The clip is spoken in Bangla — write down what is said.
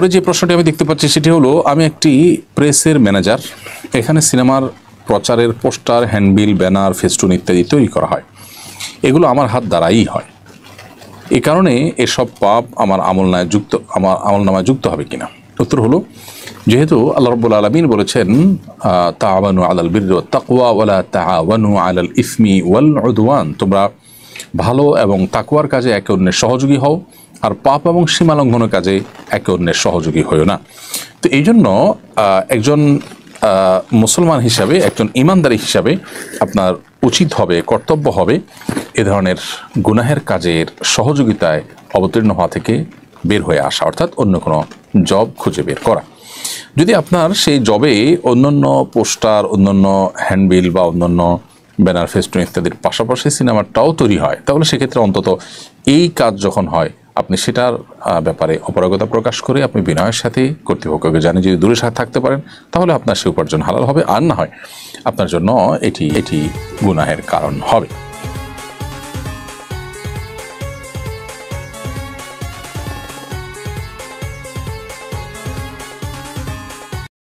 পরে যে প্রশ্নটি আমি দেখতে পাচ্ছি সেটি হলো, আমি একটি প্রেসের ম্যানেজার, এখানে সিনেমার প্রচারের পোস্টার, হ্যান্ডবিল, ব্যানার, ফেস্টুন ইত্যাদি তৈরি করা হয়, এগুলো আমার হাত দ্বারাই হয়, এই কারণে এসব পাপ আমার আমলনামায় যুক্ত হবে কিনা? উত্তর হলো, যেহেতু আল্লাহ রাব্বুল আলামিন বলেছেন তাআওয়ানু আলাল বিররি ওয়াত তাকওয়া ওয়ালা তাআওয়ানু আলাল ইসমি ওয়াল উদওয়ান, তোমরা ভালো এবং তাকওয়ার কাজে একে অন্যের সহযোগী হও, আর পাপ এবং সীমালঙ্ঘনের কাজে একে অন্যের সহযোগী হইও না। তো এই জন্য একজন মুসলমান হিসাবে, একজন ইমানদারি হিসাবে আপনার উচিত হবে, কর্তব্য হবে এ ধরনের গুনাহের কাজের সহযোগিতায় অবতীর্ণ হওয়া থেকে বের হয়ে আসা, অর্থাৎ অন্য কোনো জব খুঁজে বের করা। যদি আপনার সেই জবে অন্যান্য পোস্টার, অন্যান্য হ্যান্ডবিল বা অন্যান্য ব্যানার, ফেস্টুন ইত্যাদির পাশাপাশি সিনেমাটাও তৈরি হয়, তাহলে সেক্ষেত্রে অন্তত এই কাজ যখন হয় আপনি সেটার ব্যাপারে অপারগতা প্রকাশ করে আপনি বিনয়ের সাথে কর্তৃপক্ষকে জানিয়ে যদি দূরে থাকতে পারেন, তাহলে আপনার সে উপার্জন হালাল হবে, আর না হয় আপনার জন্য এটি গুনাহের কারণ হবে।